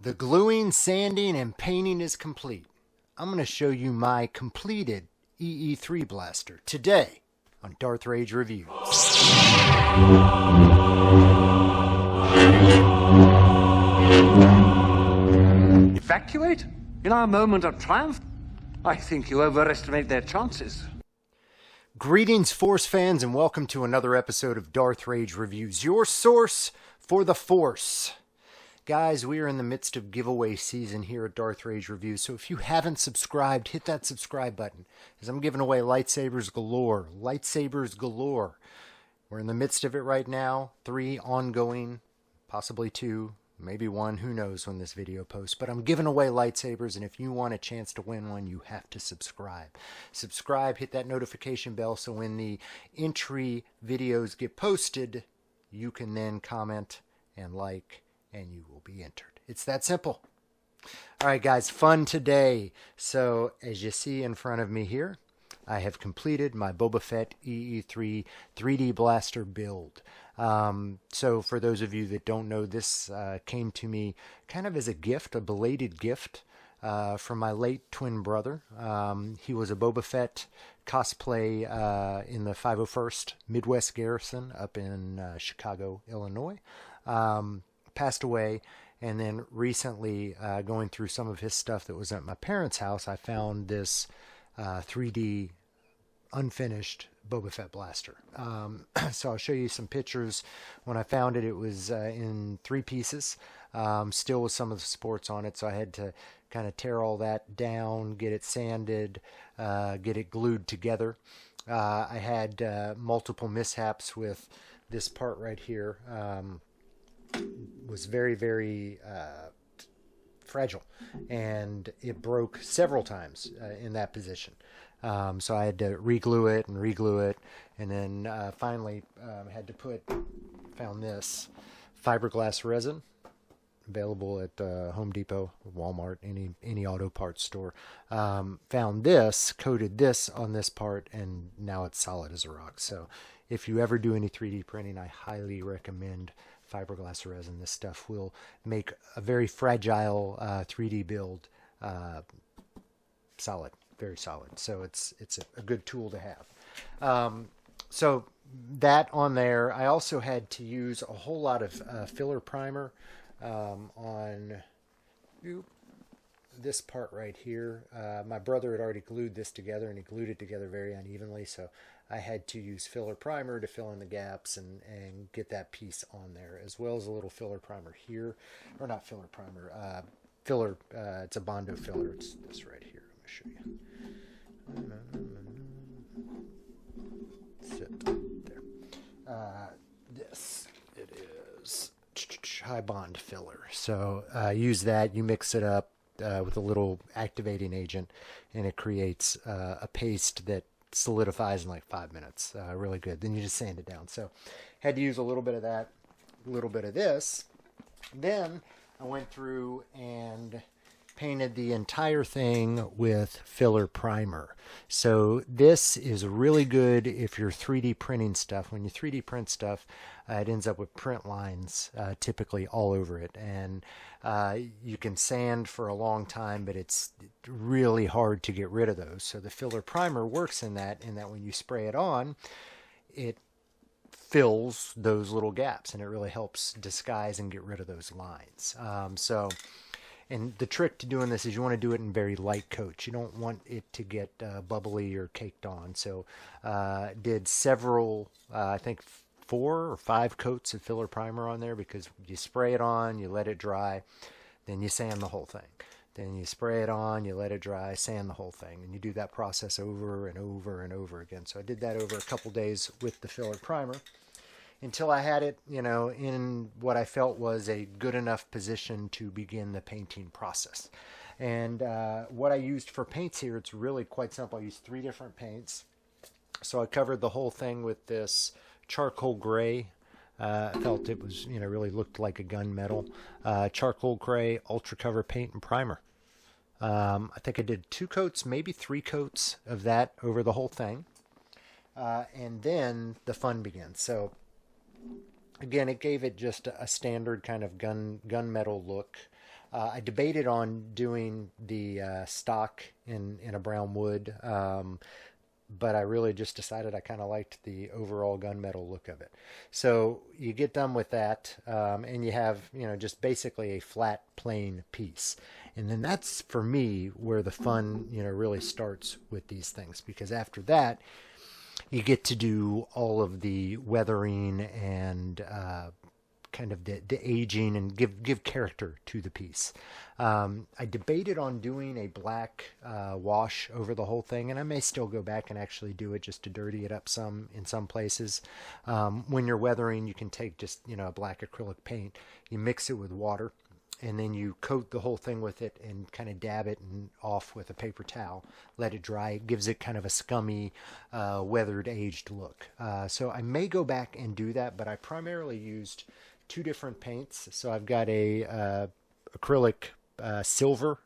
The gluing, sanding, and painting is complete. I'm going to show you my completed EE-3 Blaster today on Darth Rage Reviews. Evacuate? In our moment of triumph? I think you overestimate their chances. Greetings, Force fans, and welcome to another episode of Darth Rage Reviews, your source for the Force. Guys, we are in the midst of giveaway season here at Darth Rage Reviews, so if you haven't subscribed, hit that subscribe button, as I'm giving away lightsabers galore. Lightsabers galore. We're in the midst of it right now. 3 ongoing, possibly 2, maybe 1, who knows when this video posts. But I'm giving away lightsabers, and if you want a chance to win one, you have to subscribe. Subscribe, hit that notification bell, so when the entry videos get posted, you can then comment and like, and you will be entered. It's that simple. All right, guys, fun today. So as you see in front of me here, I have completed my Boba Fett EE-3 3D Blaster build. So for those of you that don't know, this came to me kind of as a gift, a belated gift from my late twin brother. He was a Boba Fett cosplay in the 501st Midwest Garrison up in Chicago, Illinois. Passed away, and then recently going through some of his stuff that was at my parents' house, I found this 3D unfinished Boba Fett blaster. So I'll show you some pictures. When I found it, it was in 3 pieces, still with some of the supports on it, so I had to kind of tear all that down, get it sanded, get it glued together. I had multiple mishaps with this part right here. Was very, very fragile, and it broke several times in that position. So I had to re-glue it, and then finally found this Fiberglass Resin, available at Home Depot, Walmart, any auto parts store. Found this, coated this on this part, and now it's solid as a rock. So if you ever do any 3D printing, I highly recommend fiberglass resin. This stuff will make a very fragile 3D build solid, very solid. So it's a good tool to have. So that on there. I also had to use a whole lot of filler primer on this part right here. My brother had already glued this together, and he glued it together very unevenly, so I had to use filler primer to fill in the gaps and get that piece on there, as well as a little filler primer here, or not filler primer, filler, it's a Bondo filler. It's this right here. Let me show you. Sit there. This, it is high bond filler. So use that, you mix it up with a little activating agent, and it creates a paste that solidifies in like 5 minutes. Really good. Then you just sand it down. So had to use a little bit of that, a little bit of this. Then I went through and painted the entire thing with filler primer. So this is really good if you're 3D printing stuff. When you 3D print stuff, it ends up with print lines typically all over it, and you can sand for a long time, but it's really hard to get rid of those. So the filler primer works in that when you spray it on, it fills those little gaps, and it really helps disguise and get rid of those lines. And the trick to doing this is you want to do it in very light coats. You don't want it to get bubbly or caked on. So did several, I think 4 or 5 coats of filler primer on there, because you spray it on, you let it dry, then you sand the whole thing. Then you spray it on, you let it dry, sand the whole thing. And you do that process over and over and over again. So I did that over a couple days with the filler primer, until I had it, in what I felt was a good enough position to begin the painting process. And what I used for paints here, it's really quite simple. I used 3 different paints. So I covered the whole thing with this charcoal gray. I felt it was, really looked like a gunmetal. Charcoal gray, ultra cover paint, and primer. I think I did 2 coats, maybe 3 coats of that over the whole thing. And then the fun begins. So Again, it gave it just a standard kind of gunmetal look. I debated on doing the stock in a brown wood, but I really just decided I kind of liked the overall gunmetal look of it. So you get done with that, and you have, just basically a flat, plain piece. And then that's, for me, where the fun, really starts with these things, because after that, you get to do all of the weathering and kind of the aging and give character to the piece. I debated on doing a black wash over the whole thing, and I may still go back and actually do it just to dirty it up some in some places. When you're weathering, you can take just a black acrylic paint, you mix it with water, and then you coat the whole thing with it and kind of dab it off with a paper towel, let it dry. It gives it kind of a scummy, weathered, aged look. So I may go back and do that, but I primarily used two different paints. So I've got a acrylic silver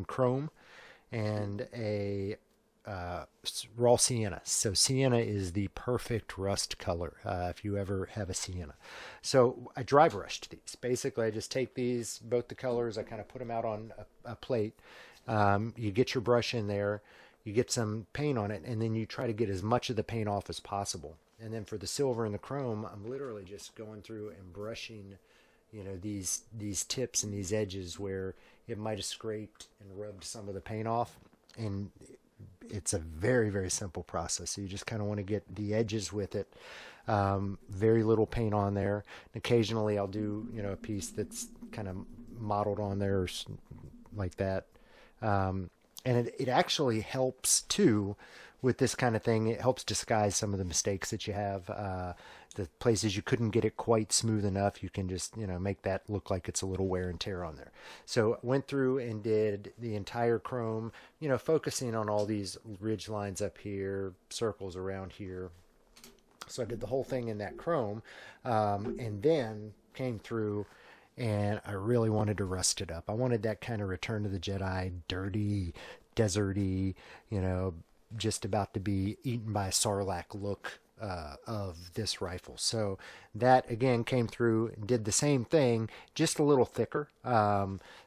chrome and a raw sienna. So sienna is the perfect rust color if you ever have a sienna. So I dry brushed these. Basically, I just take these, both the colors, I kind of put them out on a plate. You get your brush in there, you get some paint on it, and then you try to get as much of the paint off as possible. And then for the silver and the chrome, I'm literally just going through and brushing, these tips and these edges where it might have scraped and rubbed some of the paint off. And it's a very, very simple process. So you just kind of want to get the edges with it. Very little paint on there. And occasionally I'll do, a piece that's kind of modeled on there like that. And it actually helps too with this kind of thing. It helps disguise some of the mistakes that you have. The places you couldn't get it quite smooth enough, you can just, make that look like it's a little wear and tear on there. So I went through and did the entire chrome, focusing on all these ridge lines up here, circles around here. So I did the whole thing in that chrome, and then came through and I really wanted to rust it up. I wanted that kind of Return to the Jedi, dirty, deserty, just about to be eaten by a sarlacc look of this rifle. So that again came through and did the same thing, just a little thicker.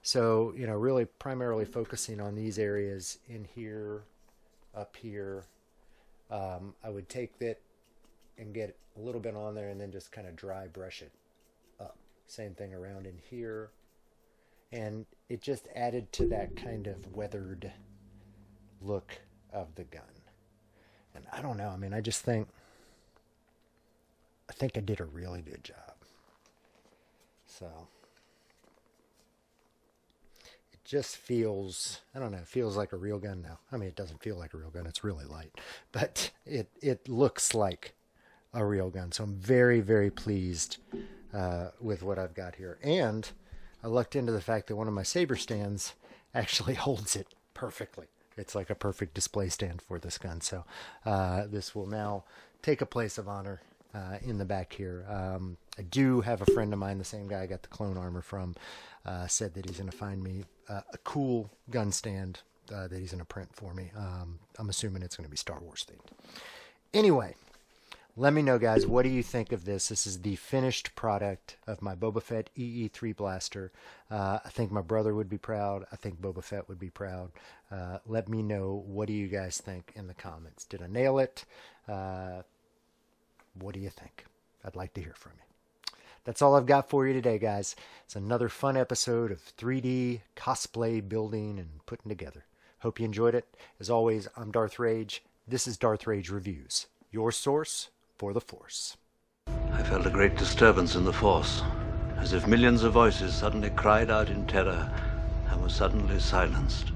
So really primarily focusing on these areas in here, up here. I would take that and get a little bit on there and then just kind of dry brush it up. Same thing around in here. And it just added to that kind of weathered look of the gun. And I don't know, I just think I did a really good job. So it just feels, I don't know, it feels like a real gun now. It doesn't feel like a real gun, it's really light, but it looks like a real gun. So I'm very, very pleased with what I've got here. And I lucked into the fact that one of my saber stands actually holds it perfectly. It's like a perfect display stand for this gun. So this will now take a place of honor in the back here. I do have a friend of mine, the same guy I got the clone armor from, said that he's going to find me a cool gun stand that he's going to print for me. I'm assuming it's going to be Star Wars themed. Anyway, let me know, guys, what do you think of this? This is the finished product of my Boba Fett EE-3 Blaster. I think my brother would be proud. I think Boba Fett would be proud. Let me know, what do you guys think in the comments? Did I nail it? What do you think? I'd like to hear from you. That's all I've got for you today, guys. It's another fun episode of 3D cosplay building and putting together. Hope you enjoyed it. As always, I'm Darth Rage. This is Darth Rage Reviews, your source for the Force. I felt a great disturbance in the Force, as if millions of voices suddenly cried out in terror and were suddenly silenced.